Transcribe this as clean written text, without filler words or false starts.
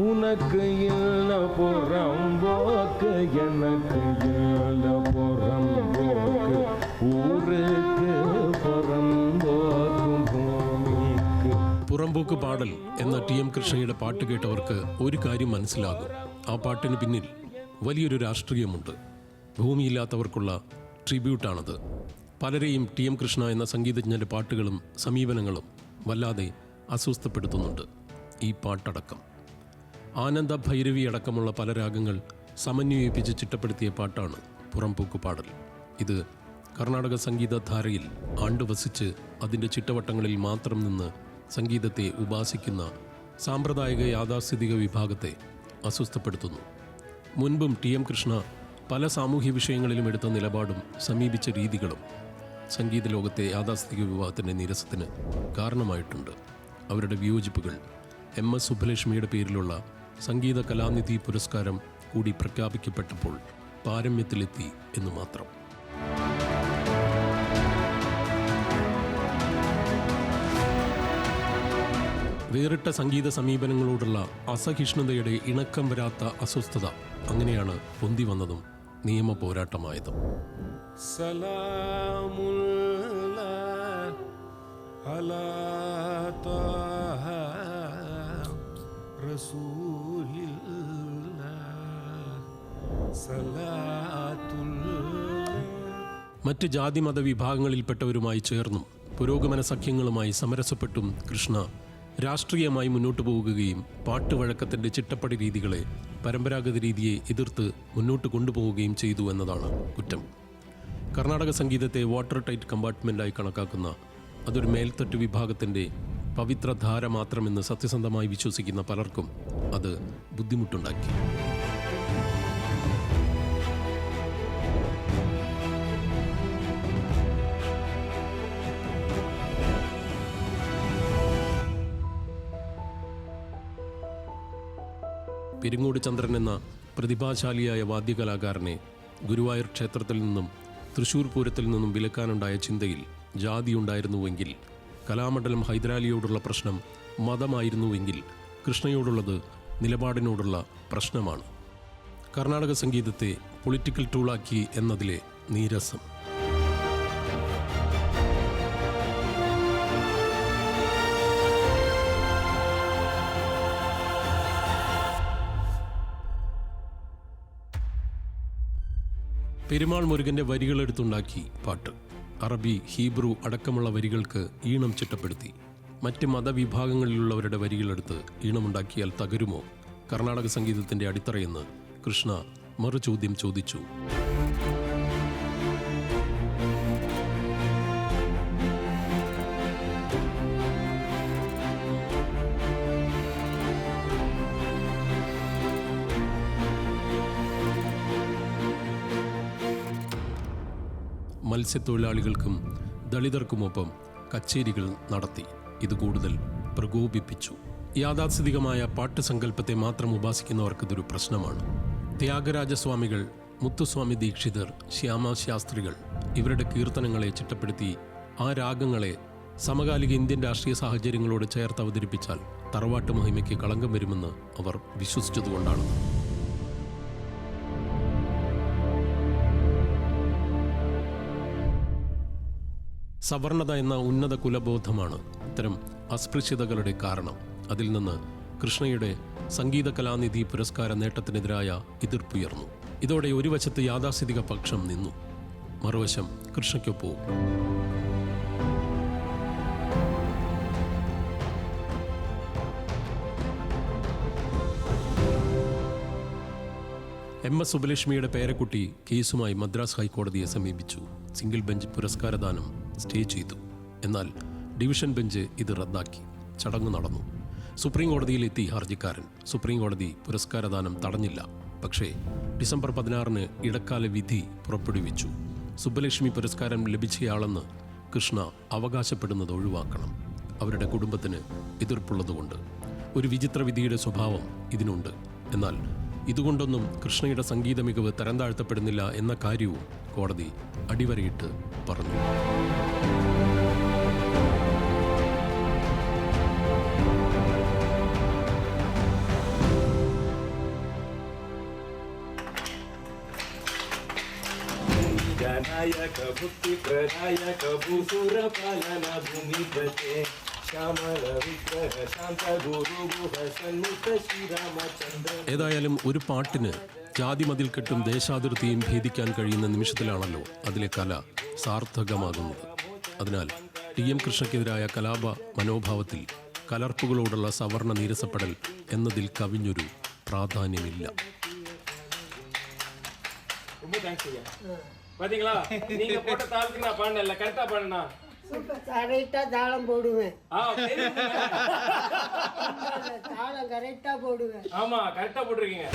உனக்கு இல்ல புறம்போக்கு எனக்கு இல்ல புறம்போக்கு ஊருக்கு புறம்போக்கும் ഭൂമിക്ക്. പുറമ്പോക്ക് പാടൽ എന്ന TM കൃഷ്ണയുടെ പാട്ട് കേട്ടവർക്ക് ഒരു കാര്യം മനസ്സിലാകും. ആ പാട്ടിന് പിന്നിൽ വലിയൊരു രാഷ്ട്രീയമുണ്ട്. ഭൂമിയില്ലാത്തവർക്കുള്ള ട്രിബ്യൂട്ടാണത്. പലരെയും TM കൃഷ്ണ എന്ന സംഗീതജ്ഞൻ്റെ പാട്ടുകളും സമീപനങ്ങളും വല്ലാതെ അസ്വസ്ഥപ്പെടുത്തുന്നുണ്ട്. ഈ പാട്ടടക്കം ആനന്ദ ഭൈരവി അടക്കമുള്ള പല രാഗങ്ങൾ സമന്വയിപ്പിച്ച് ചിട്ടപ്പെടുത്തിയ പാട്ടാണ് പുറംപോക്ക് പാടൽ. ഇത് കർണാടക സംഗീതധാരയിൽ ആണ്ടുവസിച്ച് അതിൻ്റെ ചിട്ടവട്ടങ്ങളിൽ മാത്രം നിന്ന് സംഗീതത്തെ ഉപാസിക്കുന്ന സാമ്പ്രദായിക യാഥാസ്ഥിതിക വിഭാഗത്തെ അസ്വസ്ഥപ്പെടുത്തുന്നു. മുൻപും TM കൃഷ്ണ പല സാമൂഹ്യ വിഷയങ്ങളിലും എടുത്ത നിലപാടും സമീപിച്ച രീതികളും സംഗീത ലോകത്തെ യാഥാസ്ഥിതിക വിഭാഗത്തിൻ്റെ നിരസത്തിന് കാരണമായിട്ടുണ്ട്. അവരുടെ വിയോജിപ്പുകൾ MS സുബ്ബലക്ഷ്മിയുടെ പേരിലുള്ള സംഗീത കലാനിധി പുരസ്കാരം കൂടി പ്രഖ്യാപിക്കപ്പെട്ടപ്പോൾ പാരമ്യത്തിലെത്തി എന്നു മാത്രം. വേറിട്ട സംഗീത സമീപനങ്ങളോടുള്ള അസഹിഷ്ണുതയുടെ ഇണക്കം വരാത്ത അസ്വസ്ഥത അങ്ങനെയാണ് പൊന്തി വന്നതും നിയമ പോരാട്ടമായതും. മറ്റ് ജാതി മത വിഭാഗങ്ങളിൽപ്പെട്ടവരുമായി ചേർന്നും പുരോഗമന സഖ്യങ്ങളുമായി സമരസപ്പെട്ടും കൃഷ്ണ രാഷ്ട്രീയമായി മുന്നോട്ടു പോകുകയും പാട്ടുവഴക്കത്തിൻ്റെ ചിട്ടപ്പടി രീതികളെ, പരമ്പരാഗത രീതിയെ എതിർത്ത് മുന്നോട്ട് കൊണ്ടുപോവുകയും ചെയ്തു എന്നതാണ് കുറ്റം. കർണാടക സംഗീതത്തെ വാട്ടർ ടൈറ്റ് കമ്പാർട്ട്മെൻറ്റായി കണക്കാക്കുന്ന, അതൊരു മേൽത്തട്ട് വിഭാഗത്തിൻ്റെ പവിത്രധാര മാത്രമെന്ന് സത്യസന്ധമായി വിശ്വസിക്കുന്ന പലർക്കും അത് ബുദ്ധിമുട്ടുണ്ടാക്കി. പെരിങ്ങോട് ചന്ദ്രൻ എന്ന പ്രതിഭാശാലിയായ വാദ്യകലാകാരനെ ഗുരുവായൂർ ക്ഷേത്രത്തിൽ നിന്നും തൃശ്ശൂർ പൂരത്തിൽ നിന്നും വിലക്കാനുണ്ടായ ചിന്തയിൽ ജാതിയുണ്ടായിരുന്നുവെങ്കിൽ, കലാമണ്ഡലം ഹൈദരാലിയോടുള്ള പ്രശ്നം മതമായിരുന്നുവെങ്കിൽ, കൃഷ്ണയോടുള്ളത് നിലപാടിനോടുള്ള പ്രശ്നമാണ്. കർണാടക സംഗീതത്തെ പൊളിറ്റിക്കൽ ടൂളാക്കി എന്നതിലെ നീരസം. പെരുമാൾ മുരുകൻ്റെ വരികളെടുത്തുണ്ടാക്കി പാട്ട്. അറബി, ഹീബ്രു അടക്കമുള്ള വരികൾക്ക് ഈണം ചിട്ടപ്പെടുത്തി. മറ്റ് മതവിഭാഗങ്ങളിലുള്ളവരുടെ വരികളെടുത്ത് ഈണമുണ്ടാക്കിയാൽ തകരുമോ കർണാടക സംഗീതത്തിൻ്റെ അടിത്തറയെന്ന് കൃഷ്ണ മറുചോദ്യം ചോദിച്ചു. മത്സ്യത്തൊഴിലാളികൾക്കും ദളിതർക്കുമൊപ്പം കച്ചേരികൾ നടത്തി. ഇത് കൂടുതൽ പ്രകോപിപ്പിച്ചു. യാഥാസ്ഥിതികമായ പാട്ട് സങ്കല്പത്തെ മാത്രം ഉപാസിക്കുന്നവർക്കിതൊരു പ്രശ്നമാണ്. ത്യാഗരാജസ്വാമികൾ, മുത്തുസ്വാമി ദീക്ഷിതർ, ശ്യാമശാസ്ത്രികൾ ഇവരുടെ കീർത്തനങ്ങളെ ചിട്ടപ്പെടുത്തി ആ രാഗങ്ങളെ സമകാലിക ഇന്ത്യൻ രാഷ്ട്രീയ സാഹചര്യങ്ങളോട് ചേർത്ത് അവതരിപ്പിച്ചാൽ തറവാട്ട് മഹിമയ്ക്ക് കളങ്കം വരുമെന്ന് അവർ വിശ്വസിച്ചതുകൊണ്ടാണ്. സവർണത എന്ന ഉന്നത കുലബോധമാണ് ഇത്തരം അസ്പൃശ്യതകളുടെ കാരണം. അതിൽ നിന്ന് കൃഷ്ണയുടെ സംഗീത കലാനിധി പുരസ്കാര നേട്ടത്തിനെതിരായ എതിർപ്പുയർന്നു. ഇതോടെ ഒരു വശത്ത് യാഥാസ്ഥിതിക പക്ഷം നിന്നു, മറുവശം കൃഷ്ണയ്ക്കൊപ്പവും. MS സുബ്ബലക്ഷ്മിയുടെ പേരക്കുട്ടി കേസുമായി മദ്രാസ് ഹൈക്കോടതിയെ സമീപിച്ചു. സിംഗിൾ ബെഞ്ച് പുരസ്കാരദാനം സ്റ്റേ ചെയ്തു. എന്നാൽ ഡിവിഷൻ ബെഞ്ച് ഇത് റദ്ദാക്കി. ചടങ്ങ് നടന്നു. സുപ്രീം കോടതിയിലെത്തി ഹർജിക്കാരൻ. സുപ്രീം കോടതി പുരസ്കാരദാനം തടഞ്ഞില്ല. പക്ഷേ ഡിസംബർ 16 ഇടക്കാല വിധി പുറപ്പെടുവിച്ചു. സുബ്ബലക്ഷ്മി പുരസ്കാരം ലഭിച്ചയാളെന്ന് കൃഷ്ണ അവകാശപ്പെടുന്നത് ഒഴിവാക്കണം. അവരുടെ കുടുംബത്തിന് എതിർപ്പുള്ളതുകൊണ്ട്. ഒരു വിചിത്ര വിധിയുടെ സ്വഭാവം ഇതിനുണ്ട്. എന്നാൽ ഇതുകൊണ്ടൊന്നും കൃഷ്ണയുടെ സംഗീത മികവ് തരം താഴ്ത്തപ്പെടുന്നില്ല എന്ന കാര്യവും കോടതി അടിവരയിട്ട് പറഞ്ഞു. नायक भुक्ति प्रदायक भूसुर पालन भूमि प्रते श्यामल विग्रह शांत गुरु गुह सन्मुख श्री रामचंद्र. ഏതായാലും ഒരു പാട്ടിന് ജാതി മതിൽക്കെട്ടും ദേശാതിർത്തിയും ഭേദിക്കാൻ കഴിയുന്ന നിമിഷത്തിലാണല്ലോ അതിലെ കല സാർത്ഥകമാകുന്നത്. അതിനാൽ TM കൃഷ്ണയ്ക്കെതിരായ കലാപ മനോഭാവത്തിൽ കലർപ്പുകളോടുള്ള സവർണ നീരസപ്പെടൽ എന്നതിൽ കവിഞ്ഞൊരു പ്രാധാന്യമില്ല. ரொம்ப தேங்க்ஸ் ஐயா. பாத்தீங்களா நீங்க போட்ட தாளத்துக்கு நான் பாடல கரெக்டா பாடுனா கரெக்டா தாளம் போடுவேன். தாளம் கரெக்டா போடுவேன். ஆமா கரெக்டா போட்டுருக்கீங்க.